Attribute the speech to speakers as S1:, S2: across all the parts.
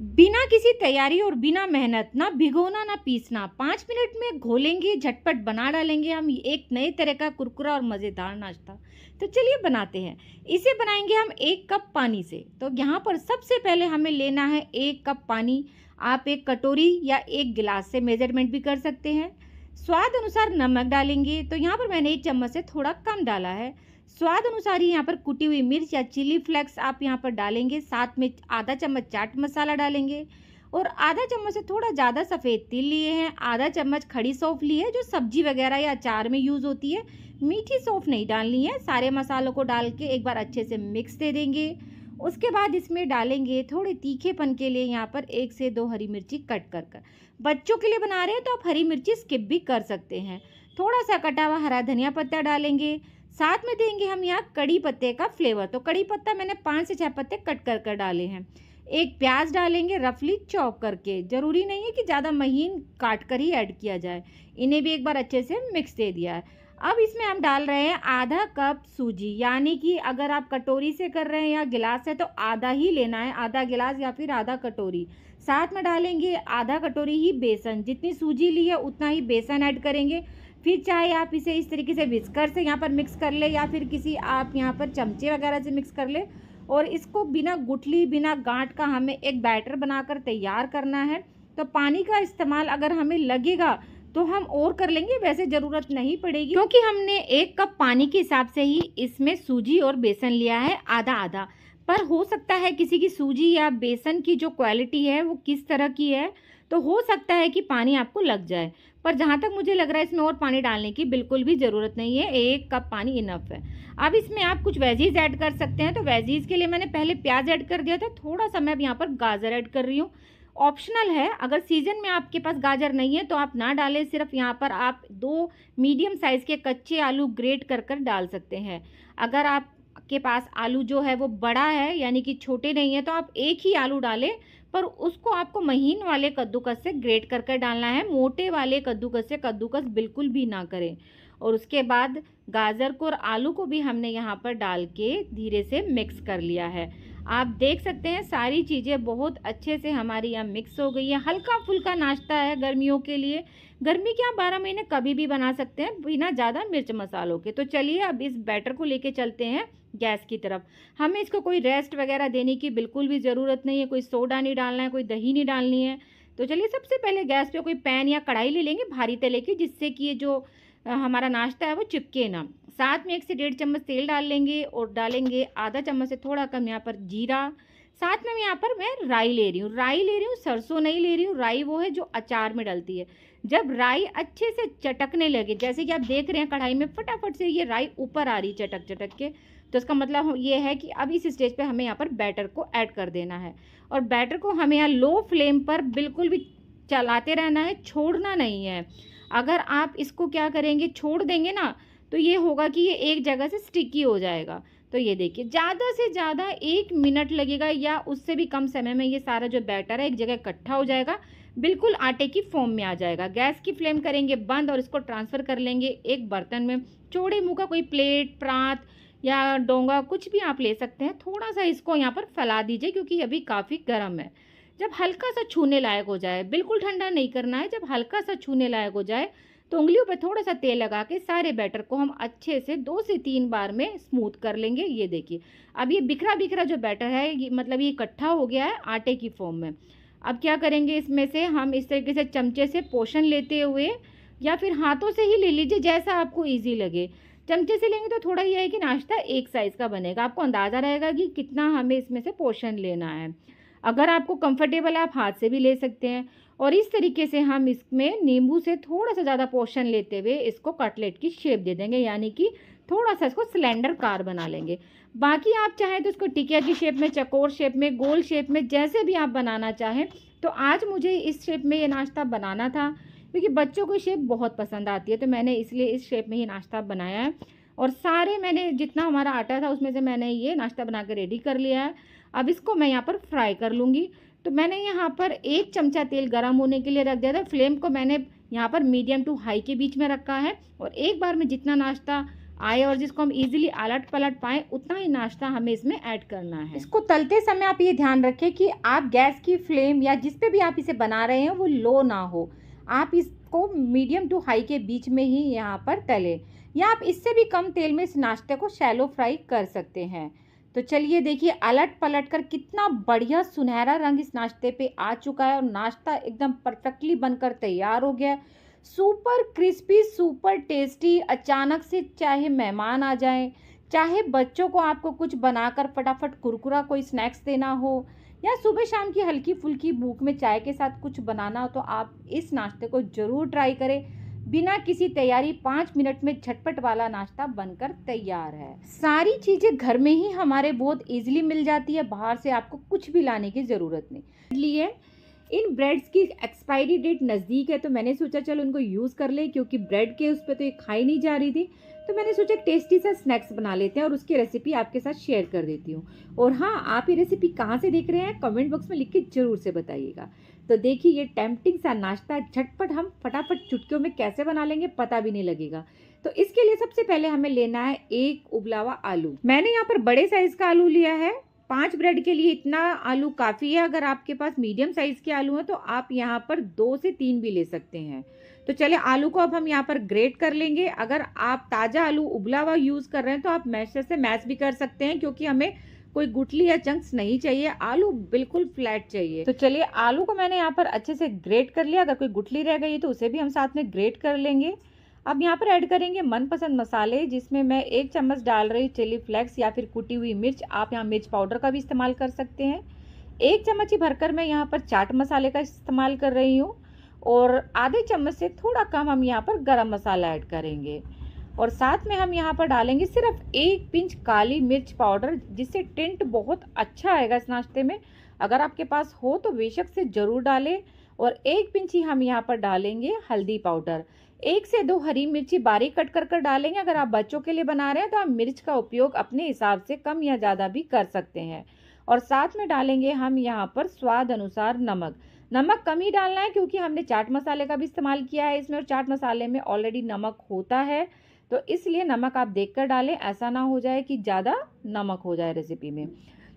S1: बिना किसी तैयारी और बिना मेहनत, ना भिगोना ना पीसना, 5 मिनट में घोलेंगे, झटपट बना डालेंगे हम एक नए तरह का कुरकुरा और मज़ेदार नाश्ता। तो चलिए बनाते हैं। इसे बनाएंगे हम 1 कप पानी से। तो यहाँ पर सबसे पहले हमें लेना है 1 कप पानी। आप 1 कटोरी या 1 गिलास से मेजरमेंट भी कर सकते हैं। स्वाद अनुसार नमक डालेंगे। तो यहाँ पर मैंने 1 चम्मच से थोड़ा कम डाला है। स्वाद अनुसार ही यहाँ पर कुटी हुई मिर्च या चिली फ्लेक्स आप यहाँ पर डालेंगे। साथ में आधा चम्मच चाट मसाला डालेंगे और आधा चम्मच से थोड़ा ज़्यादा सफ़ेद तिल लिए हैं। आधा चम्मच खड़ी सौंफ ली है जो सब्जी वगैरह या अचार में यूज़ होती है। मीठी सौंफ नहीं डालनी है। सारे मसालों को डाल के एक बार अच्छे से मिक्स दे देंगे। उसके बाद इसमें डालेंगे थोड़े तीखेपन के लिए यहाँ पर 1 से 2 हरी मिर्ची कट कर कर। बच्चों के लिए बना रहे हैं तो आप हरी मिर्ची स्किप भी कर सकते हैं। थोड़ा सा कटा हुआ हरा धनिया पत्ता डालेंगे। साथ में देंगे हम यहाँ कड़ी पत्ते का फ्लेवर। तो कड़ी पत्ता मैंने 5 से 6 पत्ते कट कर कर डाले हैं। एक प्याज डालेंगे रफली चॉप करके। ज़रूरी नहीं है कि ज़्यादा महीन काट कर ही ऐड किया जाए। इन्हें भी एक बार अच्छे से मिक्स दे दिया है। अब इसमें हम डाल रहे हैं आधा कप सूजी, यानी कि अगर आप कटोरी से कर रहे हैं या गिलास से तो आधा ही लेना है, आधा गिलास या फिर आधा कटोरी। साथ में डालेंगे आधा कटोरी ही बेसन। जितनी सूजी ली है उतना ही बेसन ऐड करेंगे। फिर चाहे आप इसे इस तरीके से विस्कर से यहाँ पर मिक्स कर ले या फिर किसी आप यहाँ पर चमचे वगैरह से मिक्स कर ले और इसको बिना गुठली बिना गांठ का हमें एक बैटर बनाकर तैयार करना है। तो पानी का इस्तेमाल अगर हमें लगेगा तो हम और कर लेंगे, वैसे ज़रूरत नहीं पड़ेगी क्योंकि हमने 1 कप पानी के हिसाब से ही इसमें सूजी और बेसन लिया है आधा आधा। पर हो सकता है किसी की सूजी या बेसन की जो क्वालिटी है वो किस तरह की है, तो हो सकता है कि पानी आपको लग जाए। पर जहाँ तक मुझे लग रहा है इसमें और पानी डालने की बिल्कुल भी ज़रूरत नहीं है, 1 कप पानी इनफ है। अब इसमें आप कुछ वेजीज ऐड कर सकते हैं। तो वेजीज के लिए मैंने पहले प्याज ऐड कर दिया था, थोड़ा सा मैं अब यहाँ पर गाजर ऐड कर रही हूँ। ऑप्शनल है, अगर सीजन में आपके पास गाजर नहीं है तो आप ना डालें। सिर्फ यहाँ पर आप 2 मीडियम साइज़ के कच्चे आलू ग्रेट कर कर डाल सकते हैं। अगर आपके पास आलू जो है वो बड़ा है यानी कि छोटे नहीं है तो आप 1 ही आलू डालें, पर उसको आपको महीन वाले कद्दूकस से ग्रेट कर कर डालना है। मोटे वाले कद्दूकस से कद्दूकस बिल्कुल भी ना करें। और उसके बाद गाजर को और आलू को भी हमने यहाँ पर डाल के धीरे से मिक्स कर लिया है। आप देख सकते हैं सारी चीज़ें बहुत अच्छे से हमारी यहाँ मिक्स हो गई है। हल्का फुल्का नाश्ता है गर्मियों के लिए। गर्मी के आप 12 महीने कभी भी बना सकते हैं बिना ज़्यादा मिर्च मसालों के। तो चलिए अब इस बैटर को लेके चलते हैं गैस की तरफ। हमें इसको कोई रेस्ट वगैरह देने की बिल्कुल भी ज़रूरत नहीं है, कोई सोडा नहीं डालना है, कोई दही नहीं डालनी है। तो चलिए सबसे पहले गैस पे कोई पैन या कढ़ाई ले लेंगे भारी तले की, जिससे कि ये जो हमारा नाश्ता है वो चिपके ना। साथ में 1 से 1.5 चम्मच तेल डाल लेंगे और डालेंगे आधा चम्मच से थोड़ा कम यहाँ पर जीरा। साथ में यहाँ पर मैं राई ले रही हूँ, सरसों नहीं ले रही हूँ। राई वो है जो अचार में डलती है। जब राई अच्छे से चटकने लगे, जैसे कि आप देख रहे हैं कढ़ाई में फटाफट से ये राई ऊपर आ रही चटक चटक के, तो इसका मतलब ये है कि अब इस स्टेज पे हमें यहाँ पर बैटर को ऐड कर देना है। और बैटर को हमें यहाँ लो फ्लेम पर बिल्कुल भी चलाते रहना है, छोड़ना नहीं है। अगर आप इसको क्या करेंगे, छोड़ देंगे ना, तो ये होगा कि ये एक जगह से स्टिकी हो जाएगा। तो ये देखिए ज़्यादा से ज़्यादा 1 मिनट लगेगा या उससे भी कम समय में ये सारा जो बैटर है एक जगह इकट्ठा हो जाएगा, बिल्कुल आटे की फॉर्म में आ जाएगा। गैस की फ्लेम करेंगे बंद और इसको ट्रांसफ़र कर लेंगे एक बर्तन में। चौड़े मुँह का कोई प्लेट, प्रांत या डोंगा कुछ भी आप ले सकते हैं। थोड़ा सा इसको यहाँ पर फैला दीजिए क्योंकि अभी काफ़ी गर्म है। जब हल्का सा छूने लायक हो जाए, बिल्कुल ठंडा नहीं करना है, जब हल्का सा छूने लायक हो जाए तो उंगलियों पे थोड़ा सा तेल लगा के सारे बैटर को हम अच्छे से 2 से 3 बार में स्मूथ कर लेंगे। ये देखिए अब ये बिखरा बिखरा जो बैटर है ये मतलब ये इकट्ठा हो गया है आटे की फॉर्म में। अब क्या करेंगे, इसमें से हम इस तरीके से चमचे से पोर्शन लेते हुए या फिर हाथों से ही ले लीजिए, जैसा आपको ईजी लगे। चमचे से लेंगे तो थोड़ा ये है कि नाश्ता एक साइज़ का बनेगा, आपको अंदाज़ा रहेगा कि कितना हमें इसमें से पोर्शन लेना है। अगर आपको कंफर्टेबल है आप हाथ से भी ले सकते हैं। और इस तरीके से हम इसमें नींबू से थोड़ा सा ज़्यादा पोर्शन लेते हुए इसको कटलेट की शेप दे देंगे, यानी कि थोड़ा सा इसको सिलेंडर कार बना लेंगे। बाकी आप चाहें तो इसको टिकिया की शेप में, चकोर शेप में, गोल शेप में, जैसे भी आप बनाना चाहें। तो आज मुझे इस शेप में ये नाश्ता बनाना था क्योंकि बच्चों को शेप बहुत पसंद आती है, तो मैंने इसलिए इस शेप में ही नाश्ता बनाया है। और सारे मैंने जितना हमारा आटा था उसमें से मैंने ये नाश्ता बना के रेडी कर लिया है। अब इसको मैं यहाँ पर फ्राई कर लूँगी। तो मैंने यहाँ पर 1 चमचा तेल गर्म होने के लिए रख दिया था। फ्लेम को मैंने यहाँ पर मीडियम टू हाई के बीच में रखा है और एक बार में जितना नाश्ता आए और जिसको हम इजीली अलट पलट पाएँ, उतना ही नाश्ता हमें इसमें ऐड करना है। इसको तलते समय आप ये ध्यान रखें कि आप गैस की फ्लेम या जिस पे भी आप इसे बना रहे हैं वो लो ना हो। आप इसको मीडियम टू हाई के बीच में ही यहाँ पर तलें, या आप इससे भी कम तेल में इस नाश्ते को शैलो फ्राई कर सकते हैं। तो चलिए देखिए, अलट पलट कर कितना बढ़िया सुनहरा रंग इस नाश्ते पे आ चुका है और नाश्ता एकदम परफेक्टली बनकर तैयार हो गया। Super crispy, super tasty. अचानक से चाहे मेहमान आ जाएं, चाहे बच्चों को आपको कुछ बनाकर फटाफट कुरकुरा कोई स्नैक्स देना हो, या सुबह शाम की हल्की फुल्की भूख में चाय के साथ कुछ बनाना हो, तो आप इस नाश्ते को ज़रूर ट्राई करें। बिना किसी तैयारी 5 मिनट में झटपट वाला नाश्ता बनकर तैयार है। सारी चीज़ें घर में ही हमारे बहुत इजीली मिल जाती है, बाहर से आपको कुछ भी लाने की ज़रूरत नहीं। इसलिए इन ब्रेड्स की एक्सपायरी डेट नज़दीक है, तो मैंने सोचा चलो उनको यूज़ कर ले, क्योंकि ब्रेड के उस पर तो ये खाई नहीं जा रही थी। तो मैंने सोचा टेस्टी सा स्नैक्स बना लेते हैं और उसकी रेसिपी आपके साथ शेयर कर देती हूँ। और हाँ, आप ये रेसिपी कहाँ से देख रहे हैं कमेंट बॉक्स में लिख के ज़रूर से बताइएगा। तो देखिए, ये टेम्पटिंग सा नाश्ता झटपट हम फटाफट चुटकियों में कैसे बना लेंगे पता भी नहीं लगेगा। तो इसके लिए सबसे पहले हमें लेना है एक उबला हुआ आलू। मैंने यहाँ पर बड़े साइज़ का आलू लिया है। 5 ब्रेड के लिए इतना आलू काफ़ी है। अगर आपके पास मीडियम साइज़ के आलू हैं तो आप यहाँ पर 2 से 3 भी ले सकते हैं। तो चलिए, आलू को अब हम यहाँ पर ग्रेट कर लेंगे। अगर आप ताज़ा आलू उबला हुआ यूज़ कर रहे हैं तो आप मैशर से मैश भी कर सकते हैं, क्योंकि हमें कोई गुठली या चंक्स नहीं चाहिए, आलू बिल्कुल फ्लैट चाहिए। तो चलिए, आलू को मैंने यहाँ पर अच्छे से ग्रेट कर लिया। अगर कोई गुठली रह गई तो उसे भी हम साथ में ग्रेट कर लेंगे। अब यहाँ पर ऐड करेंगे मनपसंद मसाले, जिसमें मैं 1 चम्मच डाल रही हूँ चिली फ्लेक्स या फिर कुटी हुई मिर्च। आप यहाँ मिर्च पाउडर का भी इस्तेमाल कर सकते हैं। 1 चम्मच ही भरकर मैं यहाँ पर चाट मसाले का इस्तेमाल कर रही हूँ, और आधे चम्मच से थोड़ा कम हम यहाँ पर गरम मसाला ऐड करेंगे। और साथ में हम यहाँ पर डालेंगे सिर्फ 1 पिंच काली मिर्च पाउडर, जिससे टिंट बहुत अच्छा आएगा इस नाश्ते में। अगर आपके पास हो तो बेशक से ज़रूर डालें। और 1 पिंच ही हम यहाँ पर डालेंगे हल्दी पाउडर। 1 से 2 हरी मिर्ची बारीक कट कर डालेंगे। अगर आप बच्चों के लिए बना रहे हैं तो आप मिर्च का उपयोग अपने हिसाब से कम या ज़्यादा भी कर सकते हैं। और साथ में डालेंगे हम यहाँ पर स्वाद अनुसार नमक। नमक कम ही डालना है, क्योंकि हमने चाट मसाले का भी इस्तेमाल किया है इसमें, और चाट मसाले में ऑलरेडी नमक होता है, तो इसलिए नमक आप देखकर डालें। ऐसा ना हो जाए कि ज़्यादा नमक हो जाए रेसिपी में।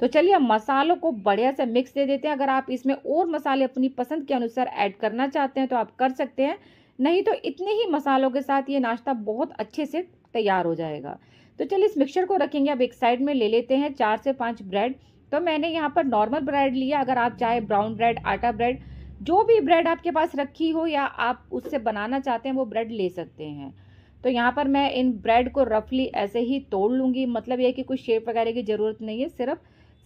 S1: तो चलिए, अब मसालों को बढ़िया से मिक्स दे देते हैं। अगर आप इसमें और मसाले अपनी पसंद के अनुसार ऐड करना चाहते हैं तो आप कर सकते हैं, नहीं तो इतने ही मसालों के साथ ये नाश्ता बहुत अच्छे से तैयार हो जाएगा। तो चलिए, इस मिक्सचर को रखेंगे। अब एक साइड में ले लेते हैं 4 से 5 ब्रेड। तो मैंने यहाँ पर नॉर्मल ब्रेड लिया। अगर आप चाहे ब्राउन ब्रेड, आटा ब्रेड, जो भी ब्रेड आपके पास रखी हो या आप उससे बनाना चाहते हैं वो ब्रेड ले सकते हैं। तो यहाँ पर मैं इन ब्रेड को रफली ऐसे ही तोड़ लूँगी। मतलब ये है कि कोई शेप वगैरह की ज़रूरत नहीं है, सिर्फ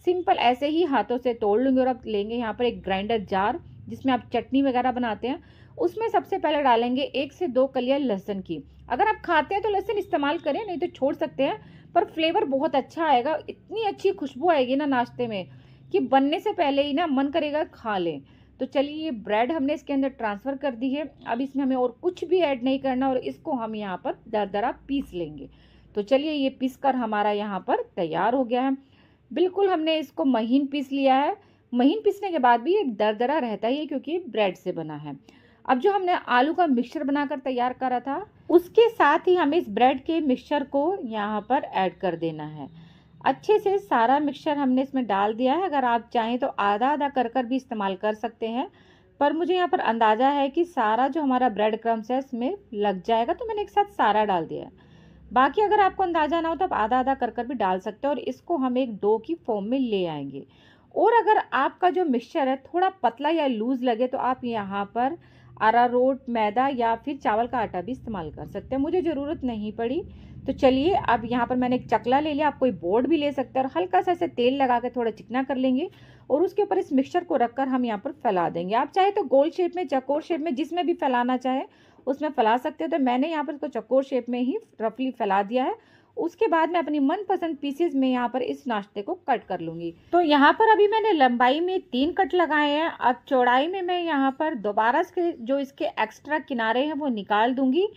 S1: सिंपल ऐसे ही हाथों से तोड़ लूँगी। और अब लेंगे यहाँ पर एक ग्राइंडर जार, जिसमें आप चटनी वगैरह बनाते हैं। उसमें सबसे पहले डालेंगे 1 से 2 कलियाँ लहसुन की। अगर आप खाते हैं तो लहसुन इस्तेमाल करें, नहीं तो छोड़ सकते हैं, पर फ्लेवर बहुत अच्छा आएगा। इतनी अच्छी खुशबू आएगी ना नाश्ते में कि बनने से पहले ही ना मन करेगा खा लें। तो चलिए, ये ब्रेड हमने इसके अंदर ट्रांसफ़र कर दी है। अब इसमें हमें और कुछ भी ऐड नहीं करना, और इसको हम यहाँ पर दरदरा पीस लेंगे। तो चलिए, ये पीस कर हमारा यहाँ पर तैयार हो गया है। बिल्कुल हमने इसको महीन पीस लिया है। महीन पीसने के बाद भी ये दरदरा रहता ही है, क्योंकि ब्रेड से बना है। अब जो हमने आलू का मिक्सचर बनाकर तैयार करा था, उसके साथ ही हमें इस ब्रेड के मिक्सचर को यहाँ पर ऐड कर देना है। अच्छे से सारा मिक्सचर हमने इसमें डाल दिया है। अगर आप चाहें तो आधा आधा कर भी इस्तेमाल कर सकते हैं, पर मुझे यहाँ पर अंदाज़ा है कि सारा जो हमारा ब्रेड क्रम्स है इसमें लग जाएगा, तो मैंने एक साथ सारा डाल दिया है। बाकी अगर आपको अंदाज़ा ना हो तो आप आधा आधा कर भी डाल सकते हैं, और इसको हम एक डो की फॉर्म में ले आएंगे। और अगर आपका जो मिक्सचर है थोड़ा पतला या लूज़ लगे तो आप यहाँ पर अरारोट, मैदा या फिर चावल का आटा भी इस्तेमाल कर सकते हैं। मुझे ज़रूरत नहीं पड़ी। तो चलिए, अब यहाँ पर मैंने एक चकला ले लिया। आप कोई बोर्ड भी ले सकते हैं, और हल्का सा ऐसे तेल लगा के थोड़ा चिकना कर लेंगे, और उसके ऊपर इस मिक्सचर को रखकर हम यहाँ पर फैला देंगे। आप चाहे तो गोल शेप में, चौकोर शेप में, जिसमें भी फैलाना चाहे उसमें फैला सकते हो। तो मैंने यहाँ पर इसको चौकोर शेप में ही रफली फैला दिया है। उसके बाद मैं अपनी मनपसंद पीसेज में यहाँ पर इस नाश्ते को कट कर लूँगी। तो यहाँ पर अभी मैंने लंबाई में 3 कट लगाए हैं। अब चौड़ाई में मैं यहाँ पर दोबारा से जो इसके एक्स्ट्रा किनारे हैं वो निकाल दूँगी।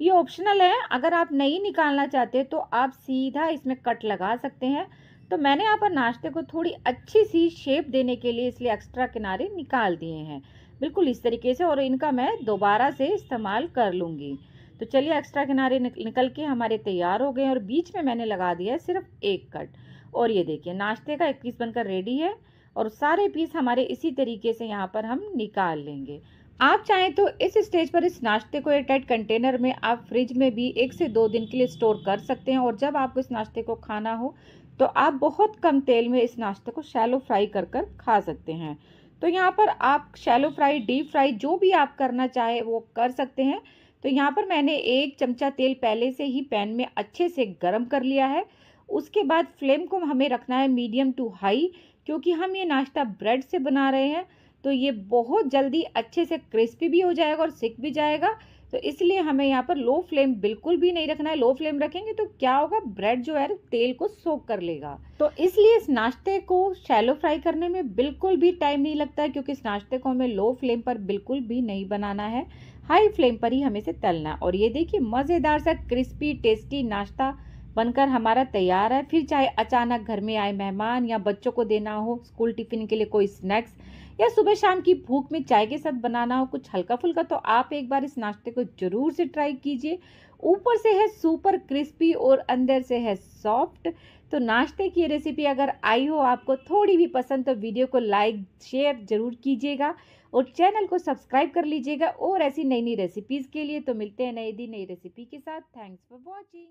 S1: ये ऑप्शनल है, अगर आप नहीं निकालना चाहते तो आप सीधा इसमें कट लगा सकते हैं। तो मैंने यहाँ पर नाश्ते को थोड़ी अच्छी सी शेप देने के लिए इसलिए एक्स्ट्रा किनारे निकाल दिए हैं, बिल्कुल इस तरीके से, और इनका मैं दोबारा से इस्तेमाल कर लूँगी। तो चलिए एक्स्ट्रा किनारे निकल के हमारे तैयार हो गए और बीच में मैंने लगा दिया है सिर्फ एक कट। और ये देखिए नाश्ते का एक पीस बनकर रेडी है और सारे पीस हमारे इसी तरीके से यहाँ पर हम निकाल लेंगे। आप चाहें तो इस स्टेज पर इस नाश्ते को एयरटाइट कंटेनर में आप फ्रिज में भी 1 से 2 दिन के लिए स्टोर कर सकते हैं और जब आपको इस नाश्ते को खाना हो तो आप बहुत कम तेल में इस नाश्ते को शैलो फ्राई कर कर खा सकते हैं। तो यहाँ पर आप शैलो फ्राई, डीप फ्राई जो भी आप करना चाहे वो कर सकते हैं। तो यहाँ पर मैंने 1 चमचा तेल पहले से ही पैन में अच्छे से गर्म कर लिया है। उसके बाद फ्लेम को हमें रखना है मीडियम टू हाई, क्योंकि हम ये नाश्ता ब्रेड से बना रहे हैं तो ये बहुत जल्दी अच्छे से क्रिस्पी भी हो जाएगा और सिक भी जाएगा। तो इसलिए हमें यहाँ पर लो फ्लेम बिल्कुल भी नहीं रखना है। लो फ्लेम रखेंगे तो क्या होगा, ब्रेड जो है तेल को सोक कर लेगा। तो इसलिए इस नाश्ते को शैलो फ्राई करने में बिल्कुल भी टाइम नहीं लगता है, क्योंकि इस नाश्ते को हमें लो फ्लेम पर बिल्कुल भी नहीं बनाना है, हाई फ्लेम पर ही हमें इसे तलना है। और ये देखिए मज़ेदार सा क्रिस्पी टेस्टी नाश्ता बनकर हमारा तैयार है। फिर चाहे अचानक घर में आए मेहमान या बच्चों को देना हो स्कूल टिफिन के लिए कोई स्नैक्स, या सुबह शाम की भूख में चाय के साथ बनाना हो कुछ हल्का फुल्का, तो आप एक बार इस नाश्ते को जरूर से ट्राई कीजिए। ऊपर से है सुपर क्रिस्पी और अंदर से है सॉफ्ट। तो नाश्ते की रेसिपी अगर आई हो आपको थोड़ी भी पसंद तो वीडियो को लाइक शेयर जरूर कीजिएगा और चैनल को सब्सक्राइब कर लीजिएगा। और ऐसी नई नई रेसिपीज़ के लिए तो मिलते हैं नई दिन नई रेसिपी के साथ। Thanks for watching.